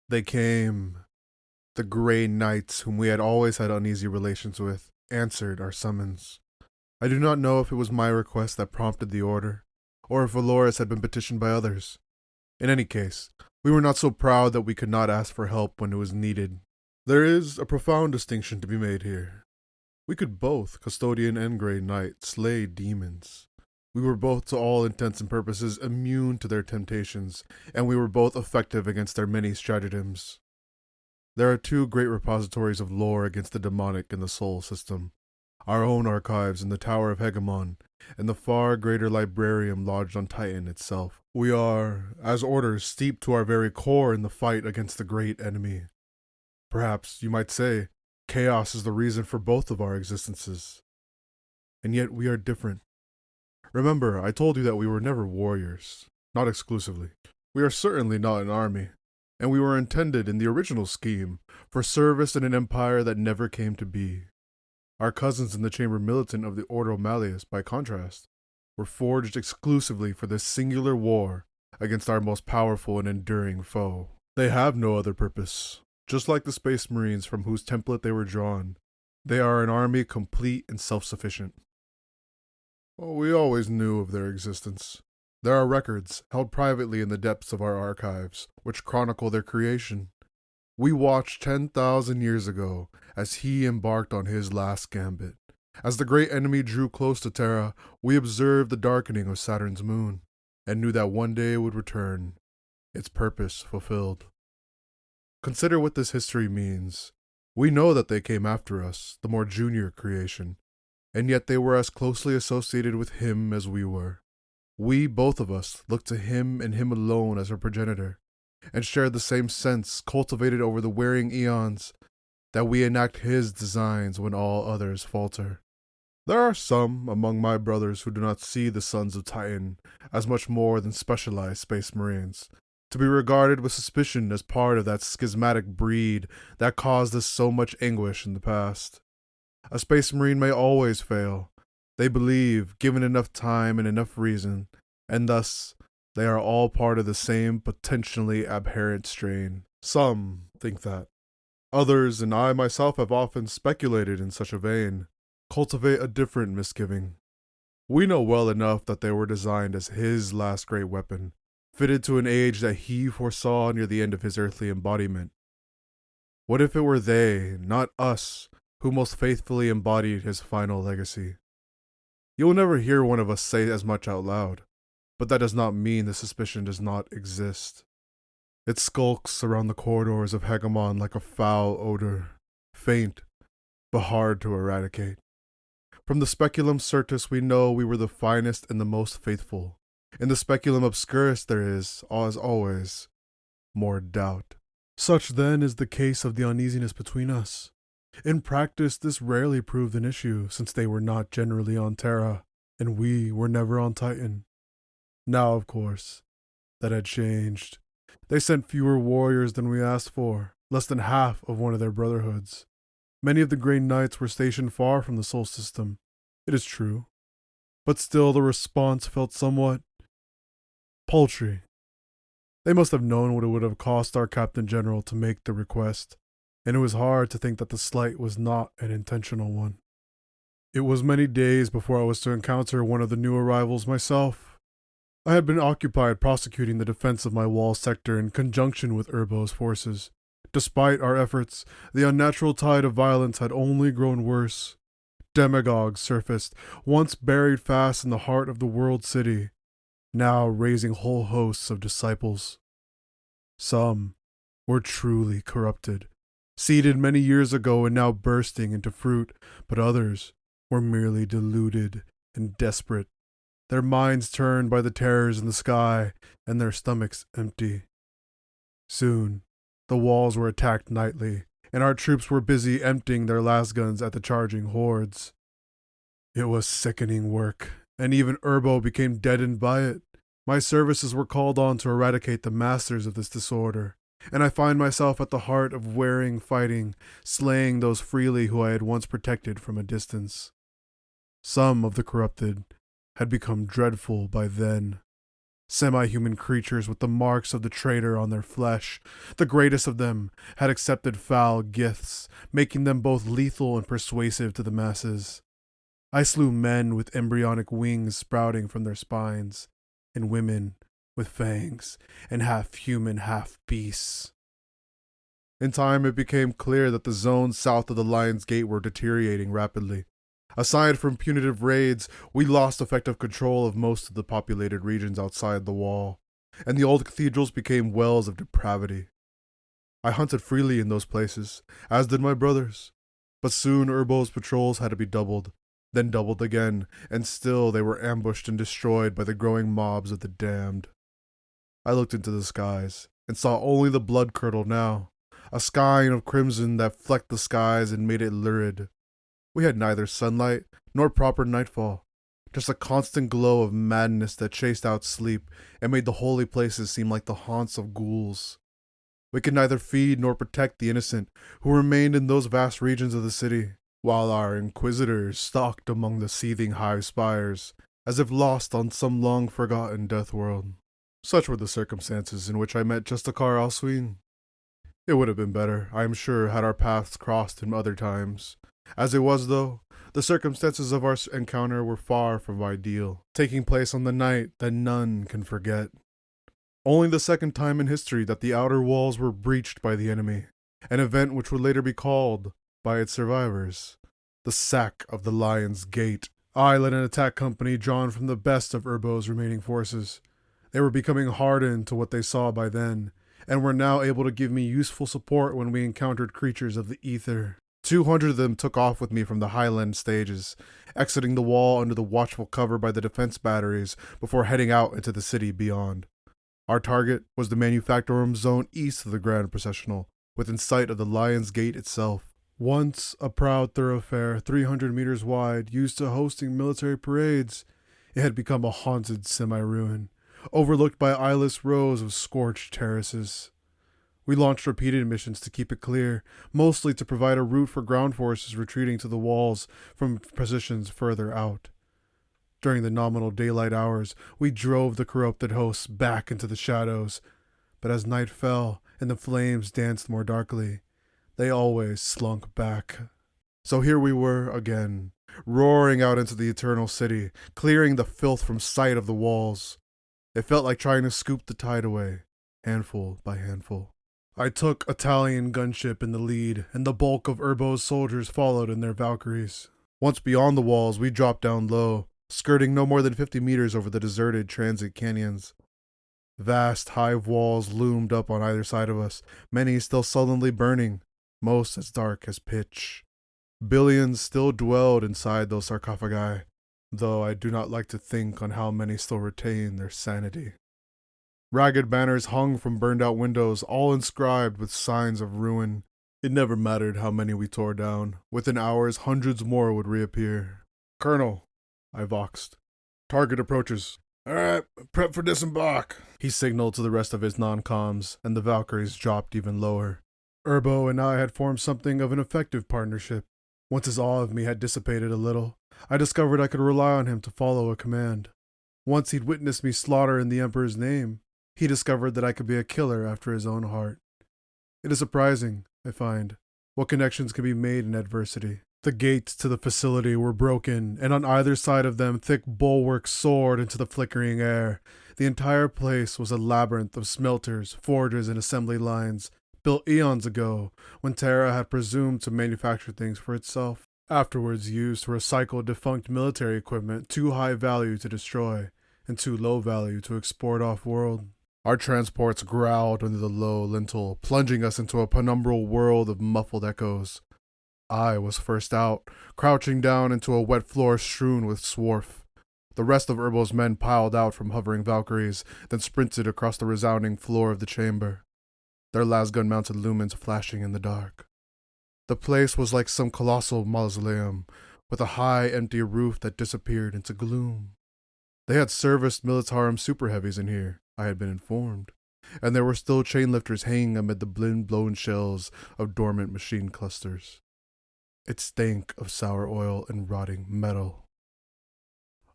They came. The Grey Knights, whom we had always had uneasy relations with, answered our summons. I do not know if it was my request that prompted the order, or if Valorous had been petitioned by others. In any case, we were not so proud that we could not ask for help when it was needed. There is a profound distinction to be made here. We could both, Custodian and Grey Knight, slay demons. We were both, to all intents and purposes, immune to their temptations, and we were both effective against their many stratagems. There are two great repositories of lore against the demonic in the Sol system. Our own archives in the Tower of Hegemon, and the far greater librarium lodged on Titan itself. We are, as orders, steeped to our very core in the fight against the great enemy. Perhaps, you might say, chaos is the reason for both of our existences. And yet we are different. Remember, I told you that we were never warriors, not exclusively. We are certainly not an army, and we were intended in the original scheme for service in an empire that never came to be. Our cousins in the Chamber Militant of the Ordo Malleus, by contrast, were forged exclusively for this singular war against our most powerful and enduring foe. They have no other purpose. Just like the Space Marines from whose template they were drawn, they are an army complete and self-sufficient. We always knew of their existence. There are records, held privately in the depths of our archives, which chronicle their creation. We watched 10,000 years ago as he embarked on his last gambit. As the great enemy drew close to Terra, we observed the darkening of Saturn's moon, and knew that one day it would return, its purpose fulfilled. Consider what this history means. We know that they came after us, the more junior creation, and yet they were as closely associated with him as we were. We, both of us, looked to him and him alone as our progenitor, and shared the same sense cultivated over the wearing eons that we enact his designs when all others falter. There are some among my brothers who do not see the Sons of Titan as much more than specialized Space Marines, to be regarded with suspicion as part of that schismatic breed that caused us so much anguish in the past. A Space Marine may always fail, they believe, given enough time and enough reason, and thus they are all part of the same potentially aberrant strain. Some think that. Others, and I myself have often speculated in such a vein, cultivate a different misgiving. We know well enough that they were designed as his last great weapon, fitted to an age that he foresaw near the end of his earthly embodiment. What if it were they, not us, who most faithfully embodied his final legacy? You will never hear one of us say as much out loud, but that does not mean the suspicion does not exist. It skulks around the corridors of Hegemon like a foul odor, faint, but hard to eradicate. From the speculum certus we know we were the finest and the most faithful. In the speculum obscurus there is, as always, more doubt. Such then is the case of the uneasiness between us. In practice this rarely proved an issue, since they were not generally on Terra, and we were never on Titan. Now, of course, that had changed. They sent fewer warriors than we asked for, less than half of one of their brotherhoods. Many of the Grey Knights were stationed far from the Sol system, it is true, but still the response felt somewhat paltry. They must have known what it would have cost our Captain General to make the request, and it was hard to think that the slight was not an intentional one. It was many days before I was to encounter one of the new arrivals myself. I had been occupied prosecuting the defense of my wall sector in conjunction with Urbo's forces. Despite our efforts, the unnatural tide of violence had only grown worse. Demagogues surfaced, once buried fast in the heart of the world city, now raising whole hosts of disciples. Some were truly corrupted, seeded many years ago and now bursting into fruit, but others were merely deluded and desperate, their minds turned by the terrors in the sky and their stomachs empty. Soon, the walls were attacked nightly, and our troops were busy emptying their las guns at the charging hordes. It was sickening work, and even Urbo became deadened by it. My services were called on to eradicate the masters of this disorder, and I find myself at the heart of wearing fighting, slaying those freely who I had once protected from a distance. Some of the corrupted had become dreadful by then. Semi-human creatures with the marks of the traitor on their flesh. The greatest of them had accepted foul gifts, making them both lethal and persuasive to the masses. I slew men with embryonic wings sprouting from their spines, and women with fangs, and half-human, half-beasts. In time, it became clear that the zones south of the Lion's Gate were deteriorating rapidly. Aside from punitive raids, we lost effective control of most of the populated regions outside the wall, and the old cathedrals became wells of depravity. I hunted freely in those places, as did my brothers, but soon Urbo's patrols had to be doubled, then doubled again, and still they were ambushed and destroyed by the growing mobs of the damned. I looked into the skies, and saw only the blood curdle now, a skying of crimson that flecked the skies and made it lurid. We had neither sunlight nor proper nightfall, just a constant glow of madness that chased out sleep and made the holy places seem like the haunts of ghouls. We could neither feed nor protect the innocent who remained in those vast regions of the city, while our inquisitors stalked among the seething hive spires, as if lost on some long-forgotten death world. Such were the circumstances in which I met Justicar Alsween. It would have been better, I am sure, had our paths crossed in other times. As it was, though, the circumstances of our encounter were far from ideal, taking place on the night that none can forget. Only the second time in history that the outer walls were breached by the enemy, an event which would later be called, by its survivors, the sack of the Lion's Gate. I led an attack company drawn from the best of Urbo's remaining forces. They were becoming hardened to what they saw by then, and were now able to give me useful support when we encountered creatures of the ether. 200 of them took off with me from the highland stages, exiting the wall under the watchful cover by the defense batteries before heading out into the city beyond. Our target was the manufactorum zone east of the Grand Processional, within sight of the Lion's Gate itself. Once a proud thoroughfare 300 meters wide used to hosting military parades, it had become a haunted semi-ruin, overlooked by eyeless rows of scorched terraces. We launched repeated missions to keep it clear, mostly to provide a route for ground forces retreating to the walls from positions further out. During the nominal daylight hours, we drove the corrupted hosts back into the shadows, but as night fell and the flames danced more darkly, they always slunk back. So here we were again, roaring out into the eternal city, clearing the filth from sight of the walls. It felt like trying to scoop the tide away, handful by handful. I took Italian gunship in the lead, and the bulk of Urbo's soldiers followed in their Valkyries. Once beyond the walls, we dropped down low, skirting no more than 50 meters over the deserted transit canyons. Vast hive walls loomed up on either side of us, many still sullenly burning, most as dark as pitch. Billions still dwelled inside those sarcophagi, though I do not like to think on how many still retain their sanity. Ragged banners hung from burned-out windows, all inscribed with signs of ruin. It never mattered how many we tore down. Within hours, hundreds more would reappear. "Colonel," I voxed. "Target approaches." "All right, prep for disembark," he signaled to the rest of his non-coms, and the Valkyries dropped even lower. Urbo and I had formed something of an effective partnership. Once his awe of me had dissipated a little, I discovered I could rely on him to follow a command. Once he'd witnessed me slaughter in the Emperor's name, he discovered that I could be a killer after his own heart. It is surprising, I find, what connections can be made in adversity. The gates to the facility were broken, and on either side of them thick bulwarks soared into the flickering air. The entire place was a labyrinth of smelters, forges, and assembly lines, built eons ago, when Terra had presumed to manufacture things for itself, afterwards used to recycle defunct military equipment too high value to destroy, and too low value to export off-world. Our transports growled under the low lintel, plunging us into a penumbral world of muffled echoes. I was first out, crouching down into a wet floor strewn with swarf. The rest of Urbo's men piled out from hovering Valkyries, then sprinted across the resounding floor of the chamber, their lasgun-mounted lumens flashing in the dark. The place was like some colossal mausoleum, with a high, empty roof that disappeared into gloom. They had serviced militarum super heavies in here, I had been informed, and there were still chainlifters hanging amid the wind-blown shells of dormant machine clusters. It stank of sour oil and rotting metal.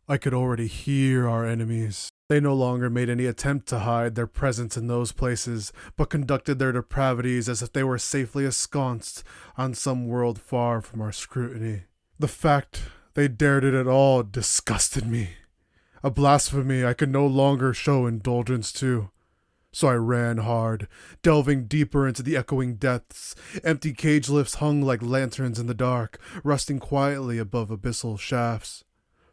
I could already hear our enemies. They no longer made any attempt to hide their presence in those places, but conducted their depravities as if they were safely ensconced on some world far from our scrutiny. The fact they dared it at all disgusted me. A blasphemy I could no longer show indulgence to. So I ran hard, delving deeper into the echoing depths. Empty cage lifts hung like lanterns in the dark, rusting quietly above abyssal shafts.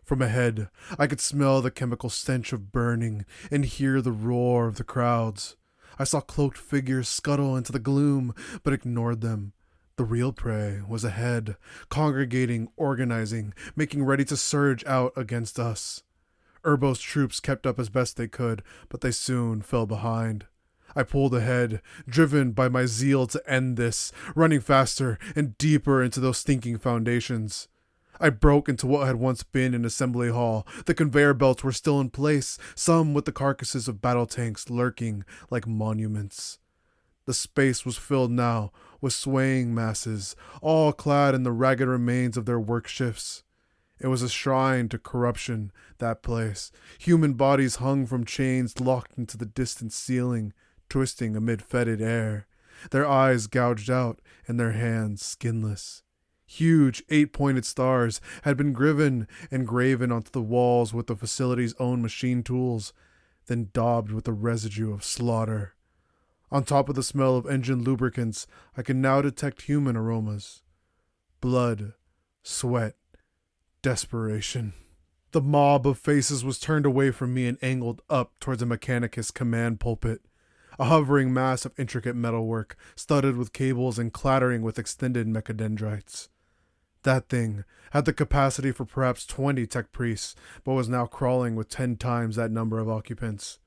From ahead, I could smell the chemical stench of burning and hear the roar of the crowds. I saw cloaked figures scuttle into the gloom, but ignored them. The real prey was ahead, congregating, organizing, making ready to surge out against us. Urbo's troops kept up as best they could, but they soon fell behind. I pulled ahead, driven by my zeal to end this, running faster and deeper into those stinking foundations. I broke into what had once been an assembly hall. The conveyor belts were still in place, some with the carcasses of battle tanks lurking like monuments. The space was filled now with swaying masses, all clad in the ragged remains of their work shifts. It was a shrine to corruption, that place. Human bodies hung from chains locked into the distant ceiling, twisting amid fetid air, their eyes gouged out and their hands skinless. Huge 8-pointed stars had been engraven onto the walls with the facility's own machine tools, then daubed with the residue of slaughter. On top of the smell of engine lubricants, I could now detect human aromas. Blood, sweat, desperation. The mob of faces was turned away from me and angled up towards a Mechanicus command pulpit, a hovering mass of intricate metalwork, studded with cables and clattering with extended mechadendrites. That thing had the capacity for perhaps 20 tech priests, but was now crawling with 10 times that number of occupants.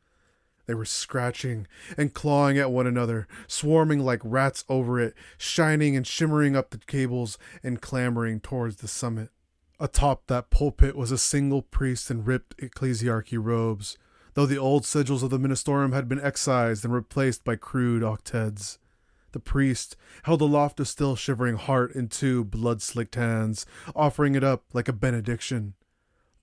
They were scratching and clawing at one another, swarming like rats over it, shining and shimmering up the cables and clambering towards the summit. Atop that pulpit was a single priest in ripped ecclesiarchy robes, though the old sigils of the ministerium had been excised and replaced by crude octeds. The priest held aloft a still shivering heart in 2 blood-slicked hands, offering it up like a benediction.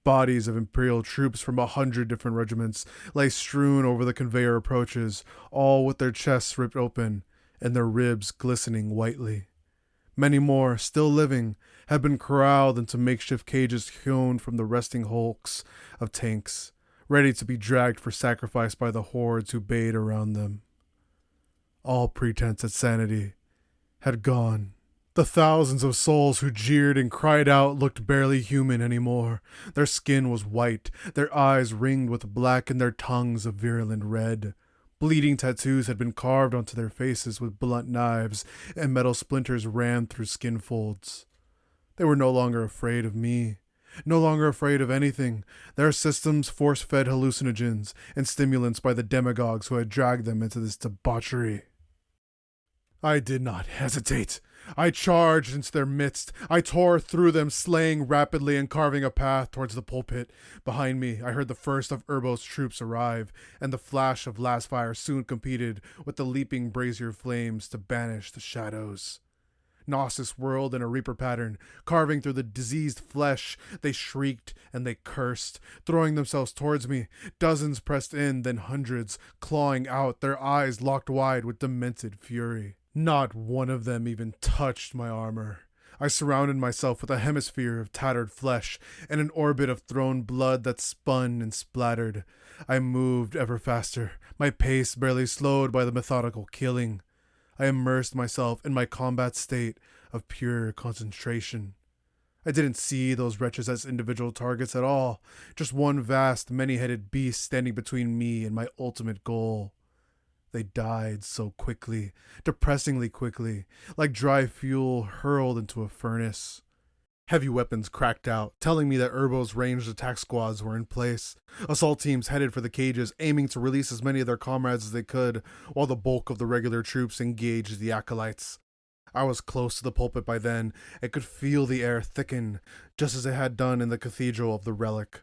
Bodies of Imperial troops from 100 different regiments lay strewn over the conveyor approaches, all with their chests ripped open and their ribs glistening whitely. Many more, still living, had been corralled into makeshift cages hewn from the resting hulks of tanks, ready to be dragged for sacrifice by the hordes who bayed around them. All pretense at sanity had gone. The thousands of souls who jeered and cried out looked barely human anymore. Their skin was white, their eyes ringed with black, and their tongues a virulent red. Bleeding tattoos had been carved onto their faces with blunt knives, and metal splinters ran through skin folds. They were no longer afraid of me, no longer afraid of anything. Their systems force-fed hallucinogens and stimulants by the demagogues who had dragged them into this debauchery. I did not hesitate. I charged into their midst. I tore through them, slaying rapidly and carving a path towards the pulpit. Behind me, I heard the first of Urbo's troops arrive, and the flash of last fire soon competed with the leaping brazier flames to banish the shadows. Gnosis whirled in a reaper pattern, carving through the diseased flesh. They shrieked and they cursed, throwing themselves towards me. Dozens pressed in, then hundreds, clawing out, their eyes locked wide with demented fury. Not one of them even touched my armor. I surrounded myself with a hemisphere of tattered flesh and an orbit of thrown blood that spun and splattered. I moved ever faster, my pace barely slowed by the methodical killing. I immersed myself in my combat state of pure concentration. I didn't see those wretches as individual targets at all, just one vast, many-headed beast standing between me and my ultimate goal. They died so quickly, depressingly quickly, like dry fuel hurled into a furnace. Heavy weapons cracked out, telling me that Urbo's ranged attack squads were in place. Assault teams headed for the cages, aiming to release as many of their comrades as they could, while the bulk of the regular troops engaged the acolytes. I was close to the pulpit by then, and could feel the air thicken, just as it had done in the Cathedral of the Relic.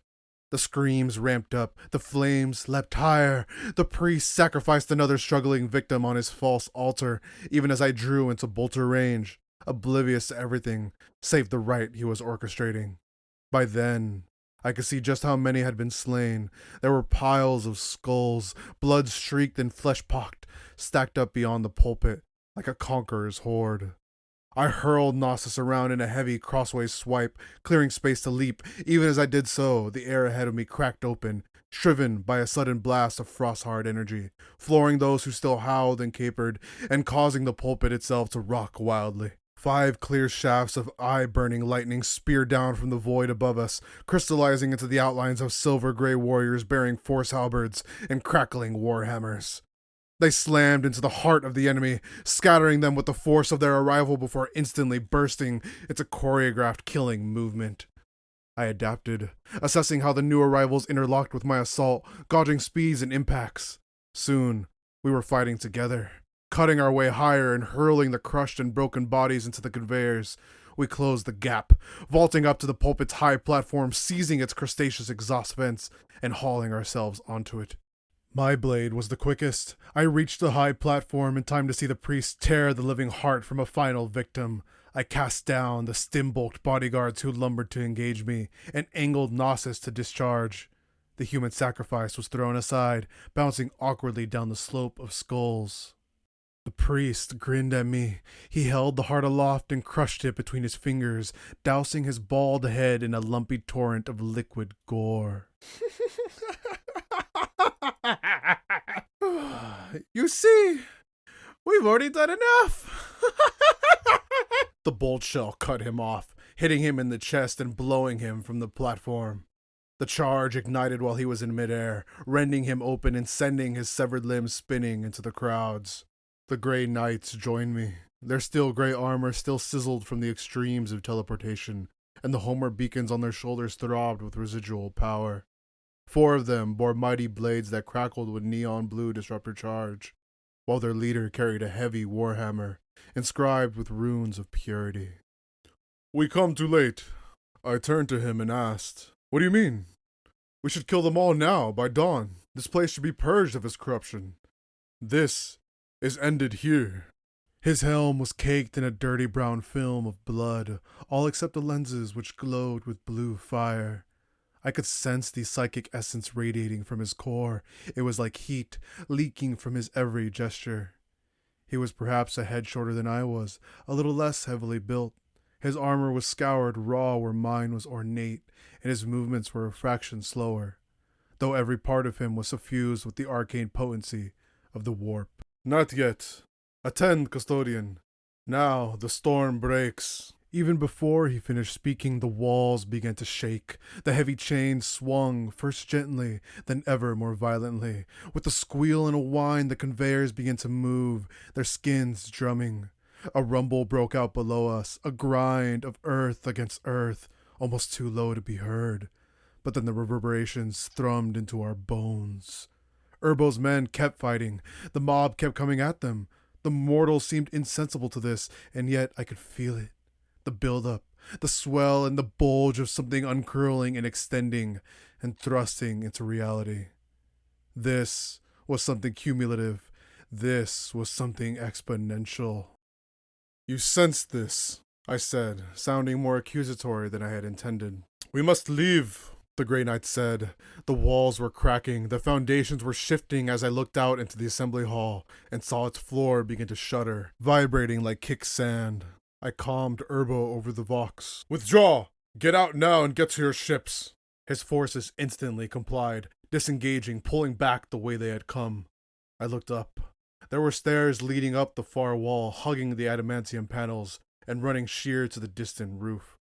The screams ramped up, the flames leapt higher. The priest sacrificed another struggling victim on his false altar, even as I drew into bolter range, oblivious to everything save the rite he was orchestrating. By then, I could see just how many had been slain. There were piles of skulls, blood streaked and flesh-pocked, stacked up beyond the pulpit, like a conqueror's horde. I hurled Gnosis around in a heavy crossway swipe, clearing space to leap. Even as I did so, the air ahead of me cracked open, shriven by a sudden blast of frost-hard energy, flooring those who still howled and capered, and causing the pulpit itself to rock wildly. 5 clear shafts of eye-burning lightning speared down from the void above us, crystallizing into the outlines of silver-gray warriors bearing force halberds and crackling warhammers. They slammed into the heart of the enemy, scattering them with the force of their arrival before instantly bursting into choreographed killing movement. I adapted, assessing how the new arrivals interlocked with my assault, gauging speeds and impacts. Soon, we were fighting together, cutting our way higher and hurling the crushed and broken bodies into the conveyors. We closed the gap, vaulting up to the pulpit's high platform, seizing its crustaceous exhaust vents, and hauling ourselves onto it. My blade was the quickest. I reached the high platform in time to see the priest tear the living heart from a final victim. I cast down the stim-bulked bodyguards who lumbered to engage me, and angled Gnosis to discharge. The human sacrifice was thrown aside, bouncing awkwardly down the slope of skulls. The priest grinned at me. He held the heart aloft and crushed it between his fingers, dousing his bald head in a lumpy torrent of liquid gore. You see, we've already done enough. The bolt shell cut him off, hitting him in the chest and blowing him from the platform. The charge ignited while he was in midair, rending him open and sending his severed limbs spinning into the crowds. The Grey Knights joined me. Their steel gray armor still sizzled from the extremes of teleportation, and the homeward beacons on their shoulders throbbed with residual power. 4 of them bore mighty blades that crackled with neon blue disruptor charge, while their leader carried a heavy warhammer, inscribed with runes of purity. "We come too late." I turned to him and asked, "What do you mean?" "We should kill them all now, by dawn. This place should be purged of its corruption. This is ended here." His helm was caked in a dirty brown film of blood, all except the lenses which glowed with blue fire. I could sense the psychic essence radiating from his core. It was like heat, leaking from his every gesture. He was perhaps a head shorter than I was, a little less heavily built. His armor was scoured raw where mine was ornate, and his movements were a fraction slower, though every part of him was suffused with the arcane potency of the warp. "Not yet. Attend, custodian. Now the storm breaks." Even before he finished speaking, the walls began to shake. The heavy chains swung, first gently, then ever more violently. With a squeal and a whine, the conveyors began to move, their skins drumming. A rumble broke out below us, a grind of earth against earth, almost too low to be heard. But then the reverberations thrummed into our bones. Urbo's men kept fighting. The mob kept coming at them. The mortals seemed insensible to this, and yet I could feel it. The build-up, the swell, and the bulge of something uncurling and extending and thrusting into reality. This was something cumulative. This was something exponential. "You sensed this," I said, sounding more accusatory than I had intended. "We must leave," the Grey Knight said. The walls were cracking, the foundations were shifting as I looked out into the assembly hall and saw its floor begin to shudder, vibrating like kick sand. I calmed Urbo over the vox. "Withdraw! Get out now and get to your ships!" His forces instantly complied, disengaging, pulling back the way they had come. I looked up. There were stairs leading up the far wall, hugging the adamantium panels and running sheer to the distant roof.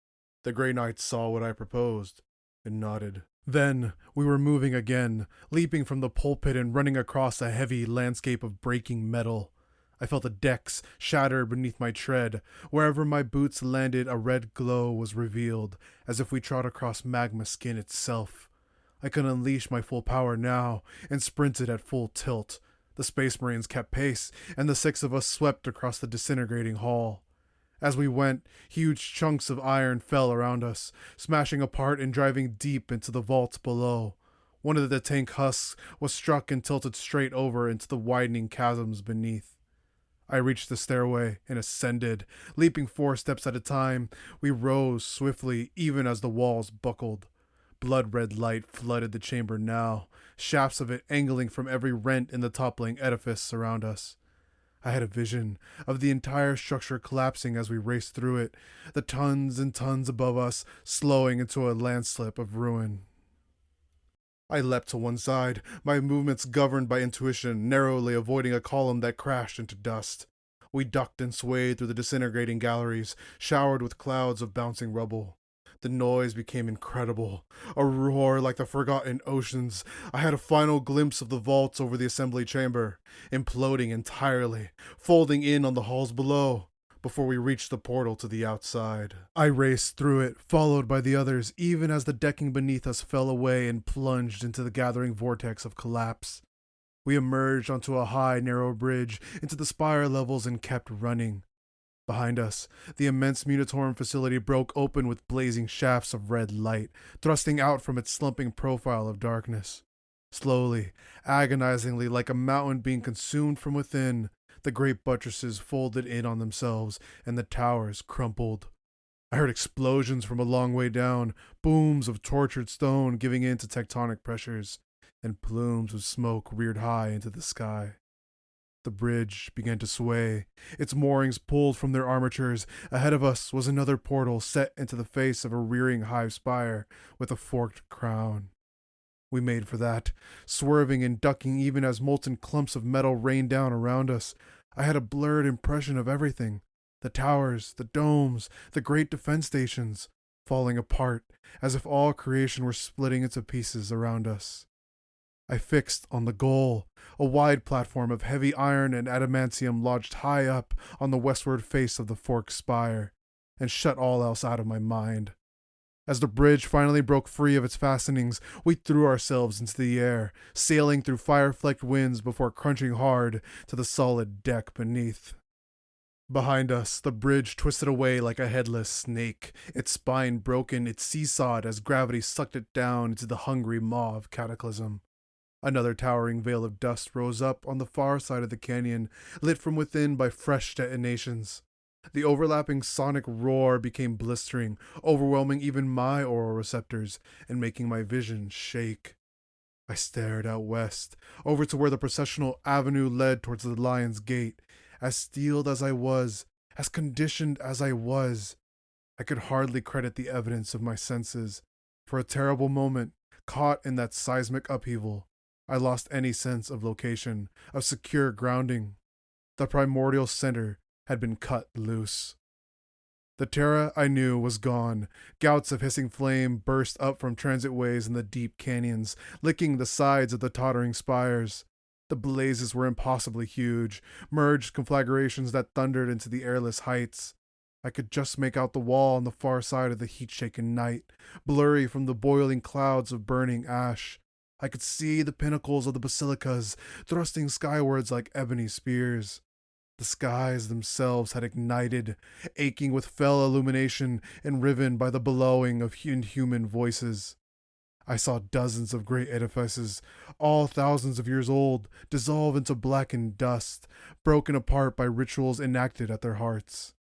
The Grey Knight saw what I proposed and nodded. Then we were moving again, leaping from the pulpit and running across a heavy landscape of breaking metal. I felt the decks shatter beneath my tread. Wherever my boots landed, a red glow was revealed, as if we trod across magma skin itself. I could unleash my full power now, and sprinted at full tilt. The Space Marines kept pace, and the 6 of us swept across the disintegrating hall. As we went, huge chunks of iron fell around us, smashing apart and driving deep into the vaults below. One of the tank husks was struck and tilted straight over into the widening chasms beneath. I reached the stairway and ascended. Leaping 4 steps at a time, we rose swiftly even as the walls buckled. blood-red light flooded the chamber now, shafts of it angling from every rent in the toppling edifice around us. I had a vision of the entire structure collapsing as we raced through it, the tons and tons above us slowing into a landslip of ruin. I leapt to one side, my movements governed by intuition, narrowly avoiding a column that crashed into dust. We ducked and swayed through the disintegrating galleries, showered with clouds of bouncing rubble. The noise became incredible, a roar like the forgotten oceans. I had a final glimpse of the vaults over the assembly chamber, imploding entirely, folding in on the halls below, before we reached the portal to the outside. I raced through it, followed by the others, even as the decking beneath us fell away and plunged into the gathering vortex of collapse. We emerged onto a high, narrow bridge into the spire levels and kept running. Behind us, the immense Munitorum facility broke open with blazing shafts of red light, thrusting out from its slumping profile of darkness. Slowly, agonizingly, like a mountain being consumed from within, the great buttresses folded in on themselves, and the towers crumpled. I heard explosions from a long way down, booms of tortured stone giving in to tectonic pressures, and plumes of smoke reared high into the sky. The bridge began to sway, its moorings pulled from their armatures. Ahead of us was another portal set into the face of a rearing hive spire with a forked crown. We made for that, swerving and ducking even as molten clumps of metal rained down around us. I had a blurred impression of everything, the towers, the domes, the great defense stations, falling apart, as if all creation were splitting into pieces around us. I fixed on the goal, a wide platform of heavy iron and adamantium lodged high up on the westward face of the forked spire, and shut all else out of my mind. As the bridge finally broke free of its fastenings, we threw ourselves into the air, sailing through fire-flecked winds before crunching hard to the solid deck beneath. Behind us, the bridge twisted away like a headless snake, its spine broken, it seesawed as gravity sucked it down into the hungry maw of cataclysm. Another towering veil of dust rose up on the far side of the canyon, lit from within by fresh detonations. The overlapping sonic roar became blistering, overwhelming even my aural receptors and making my vision shake. I stared out west, over to where the processional avenue led towards the Lion's Gate. As steeled as I was, as conditioned as I was, I could hardly credit the evidence of my senses. For a terrible moment, caught in that seismic upheaval, I lost any sense of location, of secure grounding. The primordial center had been cut loose. The terra I knew was gone. Gouts of hissing flame burst up from transitways in the deep canyons, licking the sides of the tottering spires. The blazes were impossibly huge, merged conflagrations that thundered into the airless heights. I could just make out the wall on the far side of the heat-shaken night, blurry from the boiling clouds of burning ash. I could see the pinnacles of the basilicas thrusting skywards like ebony spears. The skies themselves had ignited, aching with fell illumination and riven by the bellowing of inhuman voices. I saw dozens of great edifices, all thousands of years old, dissolve into blackened dust, broken apart by rituals enacted at their hearts.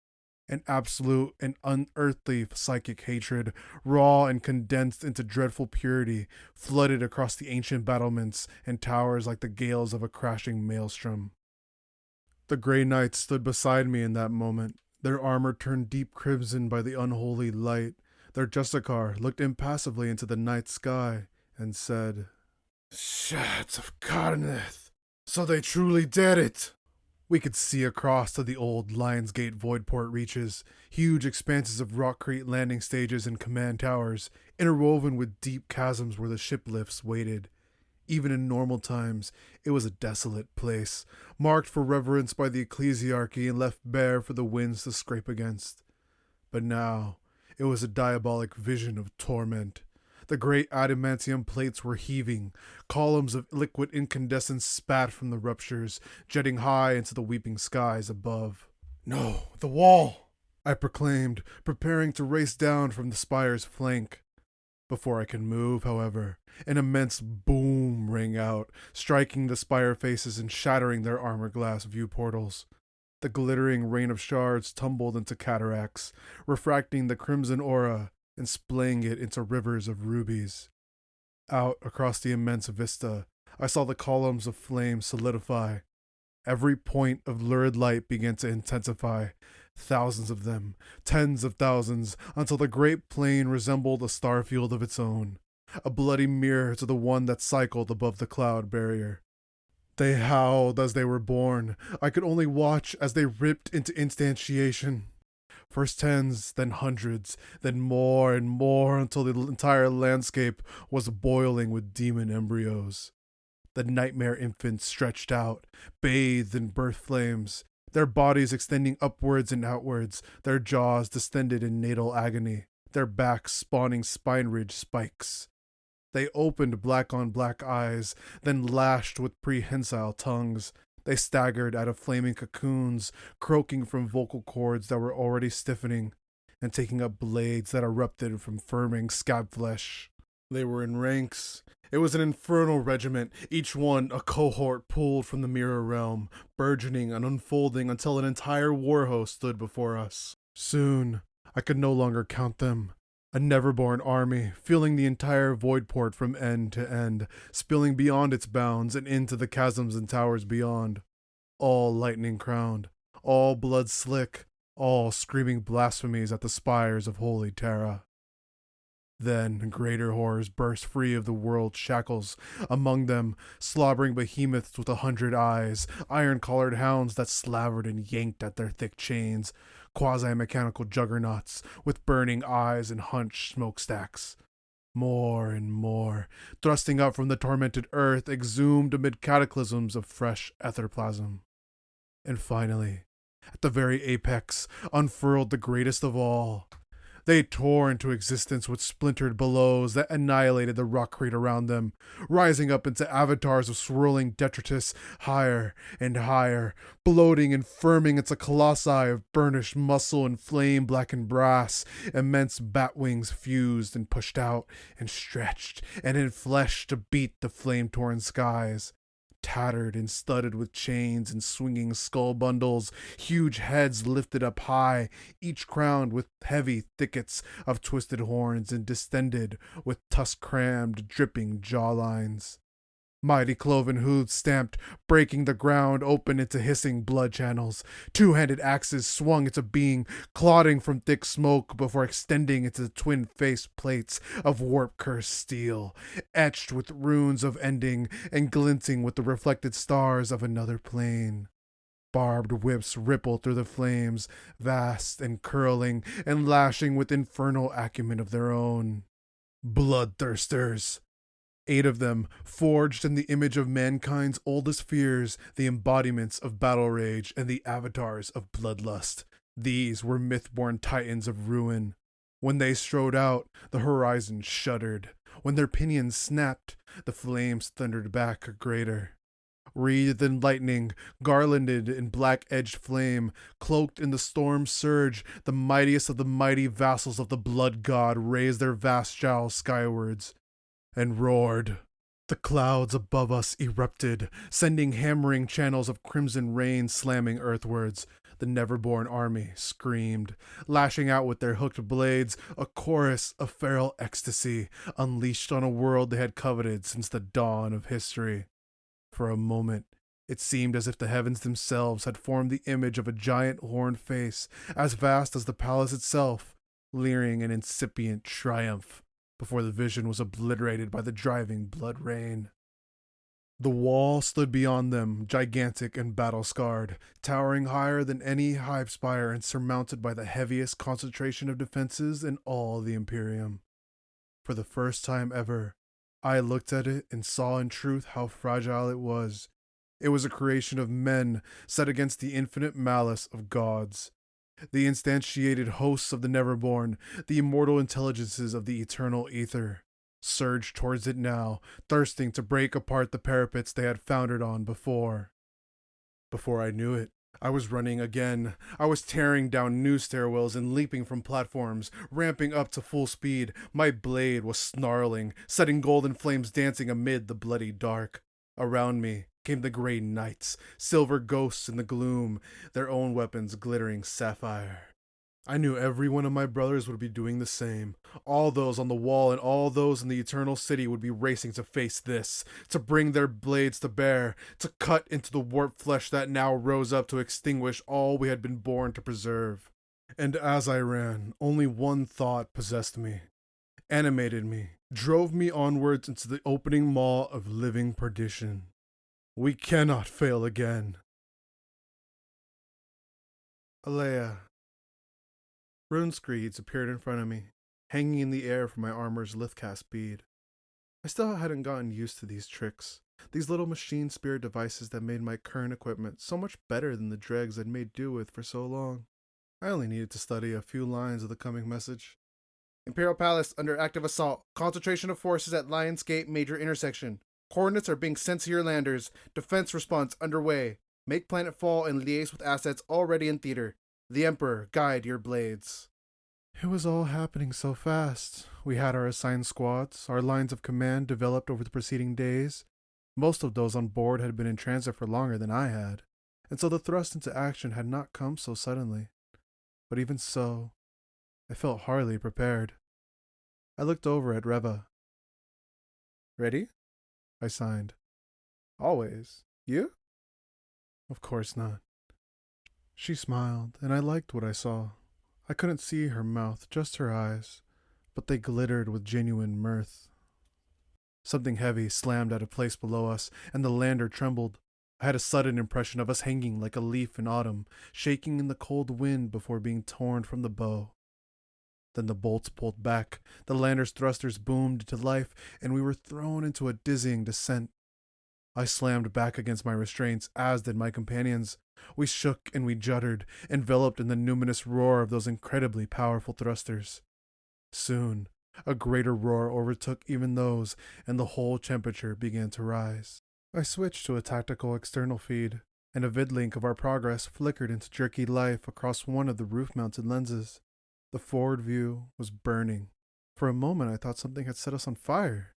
An absolute and unearthly psychic hatred, raw and condensed into dreadful purity, flooded across the ancient battlements and towers like the gales of a crashing maelstrom. The Grey Knights stood beside me in that moment, their armor turned deep crimson by the unholy light. Their Justicar looked impassively into the night sky and said, "Shards of Karneth, so they truly did it!" We could see across to the old Lion's Gate Voidport reaches, huge expanses of rockcrete landing stages and command towers, interwoven with deep chasms where the ship lifts waited. Even in normal times, it was a desolate place, marked for reverence by the ecclesiarchy and left bare for the winds to scrape against. But now, it was a diabolic vision of torment. The great adamantium plates were heaving. Columns of liquid incandescence spat from the ruptures, jetting high into the weeping skies above. "No, the wall!" I proclaimed, preparing to race down from the spire's flank. Before I could move, however, an immense boom rang out, striking the spire faces and shattering their armor glass view portals. The glittering rain of shards tumbled into cataracts, refracting the crimson aura and splaying it into rivers of rubies. Out across the immense vista, I saw the columns of flame solidify. Every point of lurid light began to intensify, thousands of them, tens of thousands, until the great plain resembled a star field of its own, a bloody mirror to the one that cycled above the cloud barrier. They howled as they were born. I could only watch as they ripped into instantiation. First tens, then hundreds, then more and more until the entire landscape was boiling with demon embryos. The nightmare infants stretched out, bathed in birth flames, their bodies extending upwards and outwards, their jaws distended in natal agony, their backs spawning spine-ridge spikes. They opened black on black eyes, then lashed with prehensile tongues. They staggered out of flaming cocoons, croaking from vocal cords that were already stiffening, and taking up blades that erupted from firming scab flesh. They were in ranks. It was an infernal regiment, each one a cohort pulled from the mirror realm, burgeoning and unfolding until an entire war host stood before us. Soon, I could no longer count them. A never-born army, filling the entire void port from end to end, spilling beyond its bounds and into the chasms and towers beyond. All lightning-crowned, all blood-slick, all screaming blasphemies at the spires of holy Terra. Then greater horrors burst free of the world's shackles, among them slobbering behemoths with 100 eyes, iron-collared hounds that slavered and yanked at their thick chains, quasi-mechanical juggernauts with burning eyes and hunched smokestacks. More and more, thrusting up from the tormented earth, exhumed amid cataclysms of fresh etherplasm. And finally, at the very apex, unfurled the greatest of all. They tore into existence with splintered billows that annihilated the rockcrete around them, rising up into avatars of swirling detritus higher and higher, bloating and firming into colossi of burnished muscle and flame-blackened brass, immense bat wings fused and pushed out and stretched and enfleshed to beat the flame-torn skies. Tattered and studded with chains and swinging skull bundles, huge heads lifted up high, each crowned with heavy thickets of twisted horns and distended with tusk-crammed, dripping jawlines. Mighty cloven hooves stamped, breaking the ground open into hissing blood channels. Two-handed axes swung into being, clotting from thick smoke before extending into the twin-faced plates of warp-cursed steel, etched with runes of ending and glinting with the reflected stars of another plane. Barbed whips rippled through the flames, vast and curling and lashing with infernal acumen of their own. Bloodthirsters! 8 of them, forged in the image of mankind's oldest fears, the embodiments of battle rage and the avatars of bloodlust. These were myth-born titans of ruin. When they strode out, the horizon shuddered. When their pinions snapped, the flames thundered back greater. Wreathed in lightning, garlanded in black-edged flame, cloaked in the storm's surge, the mightiest of the mighty vassals of the blood god raised their vast jowls skywards and roared. The clouds above us erupted, sending hammering channels of crimson rain slamming earthwards. The never-born army screamed, lashing out with their hooked blades, a chorus of feral ecstasy, unleashed on a world they had coveted since the dawn of history. For a moment, it seemed as if the heavens themselves had formed the image of a giant horned face, as vast as the palace itself, leering in incipient triumph, before the vision was obliterated by the driving blood rain. The wall stood beyond them, gigantic and battle-scarred, towering higher than any hive spire and surmounted by the heaviest concentration of defenses in all the Imperium. For the first time ever, I looked at it and saw in truth how fragile it was. It was a creation of men set against the infinite malice of gods. The instantiated hosts of the Neverborn, the immortal intelligences of the eternal ether, surged towards it now, thirsting to break apart the parapets they had foundered on before. Before I knew it, I was running again. I was tearing down new stairwells and leaping from platforms, ramping up to full speed. My blade was snarling, setting golden flames dancing amid the bloody dark. Around me came the grey knights, silver ghosts in the gloom, their own weapons glittering sapphire. I knew every one of my brothers would be doing the same. All those on the wall and all those in the eternal city would be racing to face this, to bring their blades to bear, to cut into the warped flesh that now rose up to extinguish all we had been born to preserve. And as I ran, only one thought possessed me, animated me, drove me onwards into the opening maw of living perdition. We cannot fail again. Alea. Rune screeds appeared in front of me, hanging in the air from my armor's lithcast bead. I still hadn't gotten used to these tricks, these little machine spirit devices that made my current equipment so much better than the dregs I'd made do with for so long. I only needed to study a few lines of the coming message. Imperial Palace under active assault. Concentration of forces at Lionsgate major intersection. Coordinates are being sent to your landers. Defense response underway. Make planet fall and liaise with assets already in theater. The Emperor, guide your blades. It was all happening so fast. We had our assigned squads, our lines of command developed over the preceding days. Most of those on board had been in transit for longer than I had, and so the thrust into action had not come so suddenly. But even so, I felt hardly prepared. I looked over at Reva. Ready? I signed. Always. You? Of course not. She smiled, and I liked what I saw. I couldn't see her mouth, just her eyes, but they glittered with genuine mirth. Something heavy slammed out of place below us, and the lander trembled. I had a sudden impression of us hanging like a leaf in autumn, shaking in the cold wind before being torn from the bow. Then the bolts pulled back, the lander's thrusters boomed into life, and we were thrown into a dizzying descent. I slammed back against my restraints, as did my companions. We shook and we juddered, enveloped in the numinous roar of those incredibly powerful thrusters. Soon, a greater roar overtook even those, and the whole temperature began to rise. I switched to a tactical external feed, and a vidlink of our progress flickered into jerky life across one of the roof-mounted lenses. The forward view was burning. For a moment I thought something had set us on fire.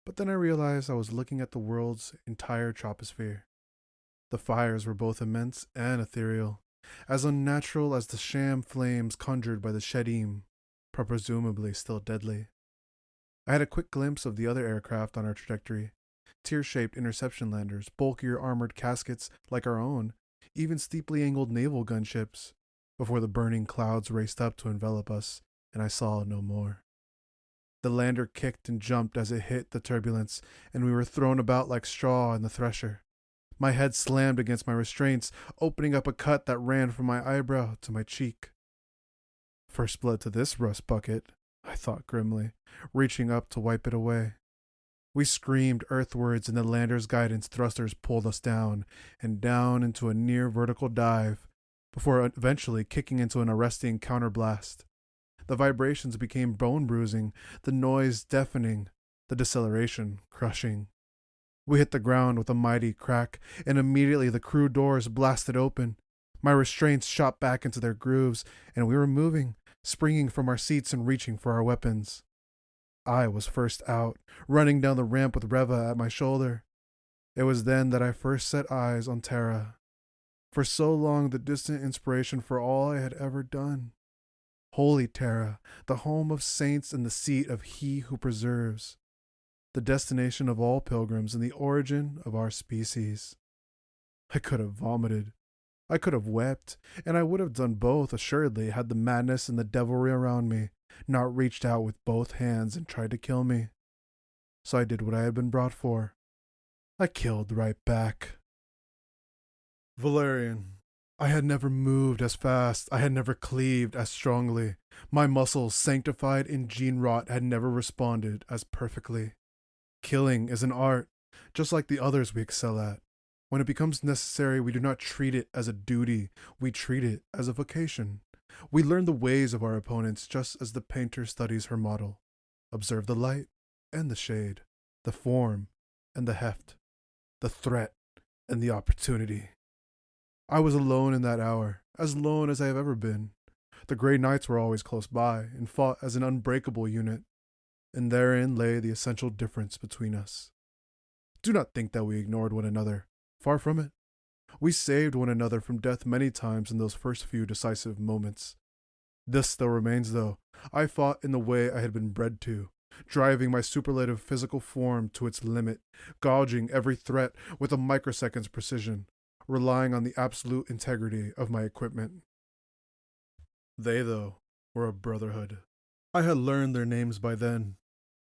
But then I realized I was looking at the world's entire troposphere. The fires were both immense and ethereal, as unnatural as the sham flames conjured by the Shedim, but presumably still deadly. I had a quick glimpse of the other aircraft on our trajectory, tear-shaped interception landers, bulkier armored caskets like our own, even steeply angled naval gunships, before the burning clouds raced up to envelop us, and I saw no more. The lander kicked and jumped as it hit the turbulence, and we were thrown about like straw in the thresher. My head slammed against my restraints, opening up a cut that ran from my eyebrow to my cheek. First blood to this rust bucket, I thought grimly, reaching up to wipe it away. We screamed earthwards, and the lander's guidance thrusters pulled us down, and down into a near vertical dive, before eventually kicking into an arresting counterblast. The vibrations became bone-bruising, the noise deafening, the deceleration crushing. We hit the ground with a mighty crack, and immediately the crew doors blasted open. My restraints shot back into their grooves, and we were moving, springing from our seats and reaching for our weapons. I was first out, running down the ramp with Reva at my shoulder. It was then that I first set eyes on Terra. For so long, the distant inspiration for all I had ever done. Holy Terra, the home of saints and the seat of He who preserves, the destination of all pilgrims and the origin of our species. I could have vomited. I could have wept, and I would have done both assuredly had the madness and the devilry around me not reached out with both hands and tried to kill me. So I did what I had been brought for. I killed right back. Valerian. I had never moved as fast, I had never cleaved as strongly. My muscles, sanctified in gene rot, had never responded as perfectly. Killing is an art, just like the others we excel at. When it becomes necessary, we do not treat it as a duty, we treat it as a vocation. We learn the ways of our opponents just as the painter studies her model. Observe the light and the shade, the form and the heft, the threat and the opportunity. I was alone in that hour, as alone as I have ever been. The Grey Knights were always close by, and fought as an unbreakable unit, and therein lay the essential difference between us. Do not think that we ignored one another. Far from it. We saved one another from death many times in those first few decisive moments. This still remains, though. I fought in the way I had been bred to, driving my superlative physical form to its limit, gouging every threat with a microsecond's precision, relying on the absolute integrity of my equipment. They, though, were a brotherhood. I had learned their names by then.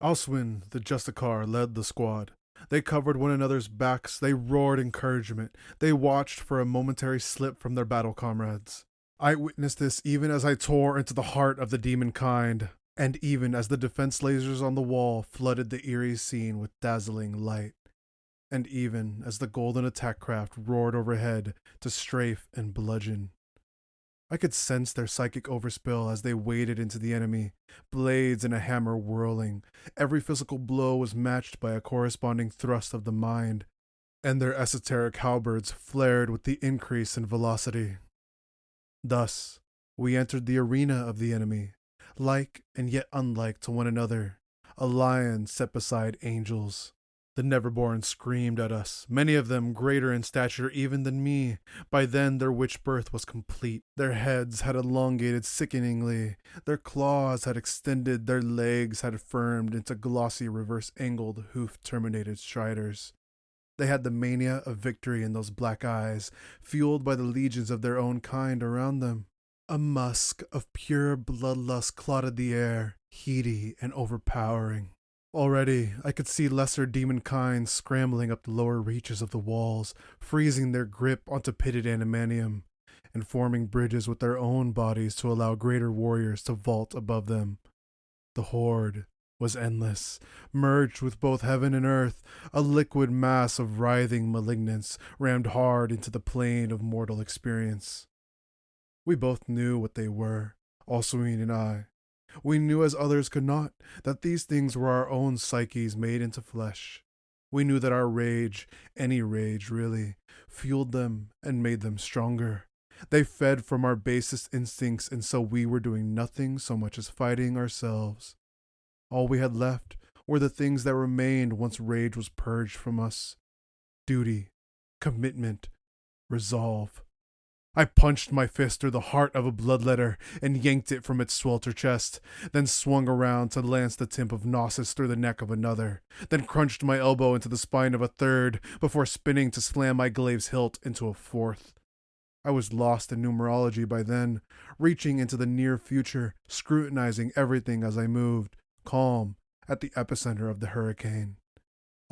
Alswin, the Justicar, led the squad. They covered one another's backs, they roared encouragement, they watched for a momentary slip from their battle comrades. I witnessed this even as I tore into the heart of the demon kind, and even as the defense lasers on the wall flooded the eerie scene with dazzling light, and even as the golden attack craft roared overhead to strafe and bludgeon. I could sense their psychic overspill as they waded into the enemy, blades and a hammer whirling. Every physical blow was matched by a corresponding thrust of the mind, and their esoteric halberds flared with the increase in velocity. Thus, we entered the arena of the enemy, like and yet unlike to one another, a lion set beside angels. The Neverborn screamed at us, many of them greater in stature even than me. By then their witch birth was complete. Their heads had elongated sickeningly, their claws had extended, their legs had firmed into glossy reverse-angled, hoof-terminated striders. They had the mania of victory in those black eyes, fueled by the legions of their own kind around them. A musk of pure bloodlust clotted the air, heady and overpowering. Already, I could see lesser demon kinds scrambling up the lower reaches of the walls, freezing their grip onto pitted animanium, and forming bridges with their own bodies to allow greater warriors to vault above them. The horde was endless, merged with both heaven and earth, a liquid mass of writhing malignants rammed hard into the plane of mortal experience. We both knew what they were, Alsuine and I. We knew as others could not that these things were our own psyches made into flesh. We knew that our rage, any rage really, fueled them and made them stronger. They fed from our basest instincts, and so we were doing nothing so much as fighting ourselves. All we had left were the things that remained once rage was purged from us. Duty, commitment, resolve. I punched my fist through the heart of a bloodletter and yanked it from its swelter chest, then swung around to lance the tip of Gnosis through the neck of another, then crunched my elbow into the spine of a third before spinning to slam my glaive's hilt into a fourth. I was lost in numerology by then, reaching into the near future, scrutinizing everything as I moved, calm, at the epicenter of the hurricane.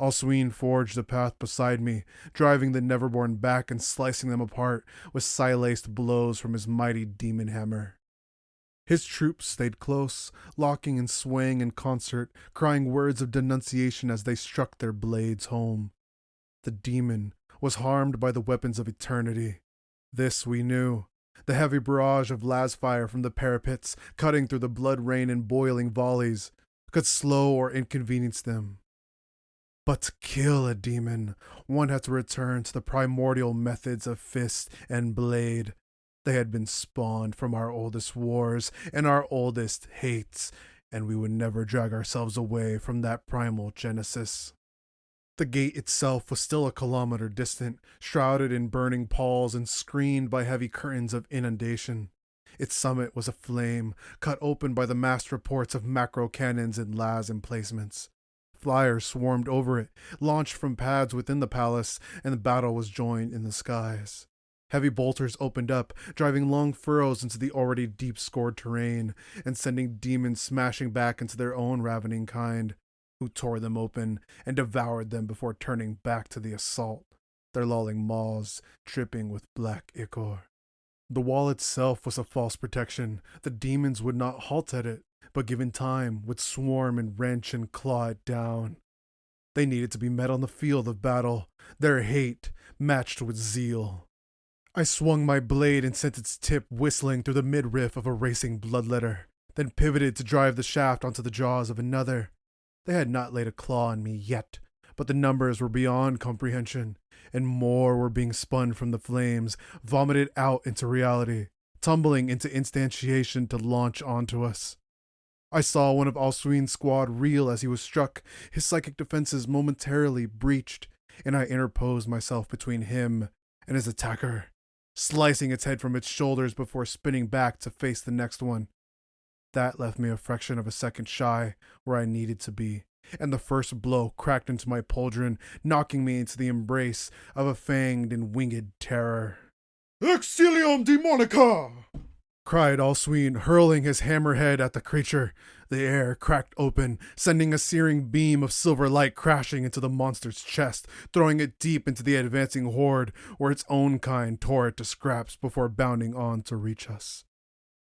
Alsuine forged a path beside me, driving the Neverborn back and slicing them apart with silenced blows from his mighty demon hammer. His troops stayed close, locking and swaying in concert, crying words of denunciation as they struck their blades home. The demon was harmed by the weapons of eternity. This we knew. The heavy barrage of lasfire from the parapets, cutting through the blood rain in boiling volleys, could slow or inconvenience them. But to kill a demon, one had to return to the primordial methods of fist and blade. They had been spawned from our oldest wars and our oldest hates, and we would never drag ourselves away from that primal genesis. The gate itself was still a kilometer distant, shrouded in burning palls and screened by heavy curtains of inundation. Its summit was aflame, cut open by the massed reports of macro cannons and las emplacements. Flyers swarmed over it, launched from pads within the palace, and the battle was joined in the skies. Heavy bolters opened up, driving long furrows into the already deep-scored terrain, and sending demons smashing back into their own ravening kind, who tore them open and devoured them before turning back to the assault, their lolling maws dripping with black ichor. The wall itself was a false protection. The demons would not halt at it, but given time, would swarm and wrench and claw it down. They needed to be met on the field of battle, their hate matched with zeal. I swung my blade and sent its tip whistling through the midriff of a racing bloodletter, then pivoted to drive the shaft onto the jaws of another. They had not laid a claw on me yet, but the numbers were beyond comprehension, and more were being spun from the flames, vomited out into reality, tumbling into instantiation to launch onto us. I saw one of Alsuine's squad reel as he was struck, his psychic defenses momentarily breached, and I interposed myself between him and his attacker. slicing its head from its shoulders before spinning back to face the next one. That left me a fraction of a second shy where I needed to be, and the first blow cracked into my pauldron, knocking me into the embrace of a fanged and winged terror. "Exilium Demonica!" cried Alsween, hurling his hammerhead at the creature. The air cracked open, sending a searing beam of silver light crashing into the monster's chest, throwing it deep into the advancing horde, where its own kind tore it to scraps before bounding on to reach us.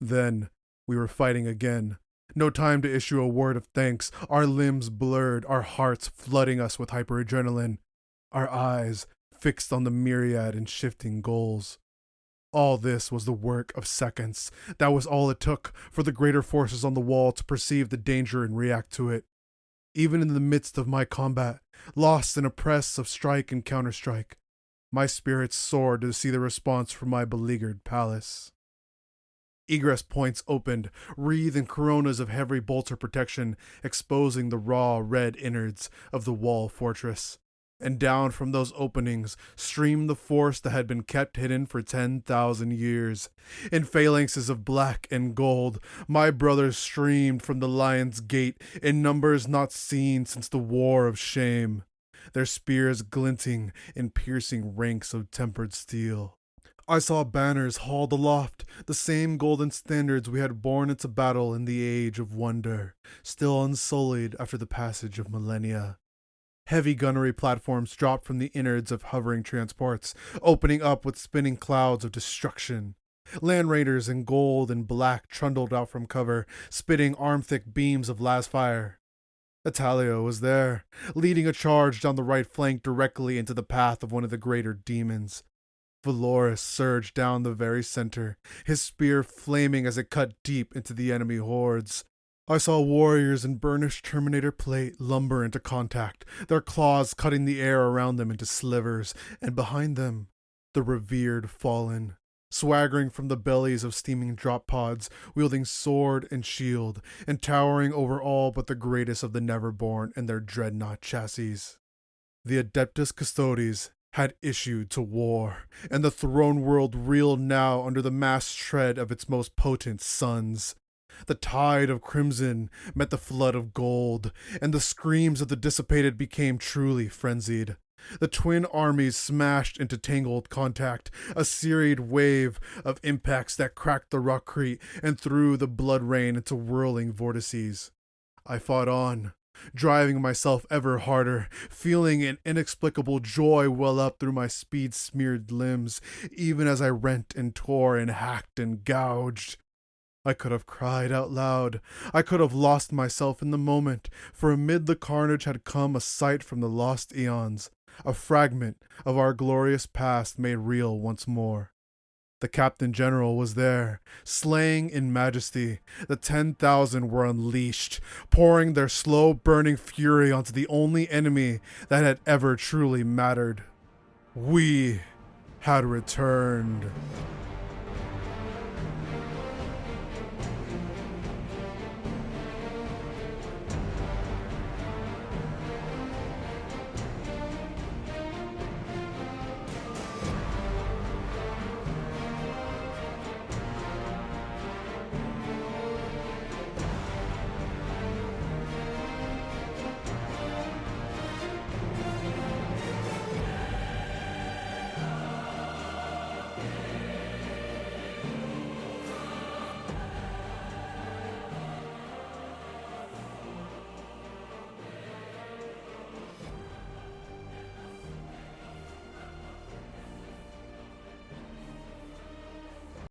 Then we were fighting again. No time to issue a word of thanks, our limbs blurred, our hearts flooding us with hyperadrenaline, our eyes fixed on the myriad and shifting goals. All this was the work of seconds. That was all it took for the greater forces on the wall to perceive the danger and react to it. Even in the midst of my combat, lost in a press of strike and counterstrike, my spirits soared to see the response from my beleaguered palace. Egress points opened, wreathed in coronas of heavy bolter protection, exposing the raw red innards of the wall fortress. And down from those openings streamed the force that had been kept hidden for 10,000 years. In phalanxes of black and gold, my brothers streamed from the Lion's Gate in numbers not seen since the War of Shame, their spears glinting in piercing ranks of tempered steel. I saw banners hauled aloft, the same golden standards we had borne into battle in the Age of Wonder, still unsullied after the passage of millennia. Heavy gunnery platforms dropped from the innards of hovering transports, opening up with spinning clouds of destruction. Land raiders in gold and black trundled out from cover, spitting arm-thick beams of lasfire. Italio was there, leading a charge down the right flank directly into the path of one of the greater demons. Valorous surged down the very center, his spear flaming as it cut deep into the enemy hordes. I saw warriors in burnished Terminator plate lumber into contact, their claws cutting the air around them into slivers, and behind them, the revered fallen, swaggering from the bellies of steaming drop pods, wielding sword and shield, and towering over all but the greatest of the Neverborn and their dreadnought chassis. The Adeptus Custodes had issued to war, and the Throneworld reeled now under the massed tread of its most potent sons. The tide of crimson met the flood of gold, and the screams of the dissipated became truly frenzied. The twin armies smashed into tangled contact, a serried wave of impacts that cracked the rockcrete and threw the blood rain into whirling vortices. I fought on, driving myself ever harder, feeling an inexplicable joy well up through my speed-smeared limbs, even as I rent and tore and hacked and gouged. I could have cried out loud. I could have lost myself in the moment, for amid the carnage had come a sight from the lost eons, a fragment of our glorious past made real once more. The Captain General was there, slaying in majesty. The 10,000 were unleashed, pouring their slow-burning fury onto the only enemy that had ever truly mattered. We had returned.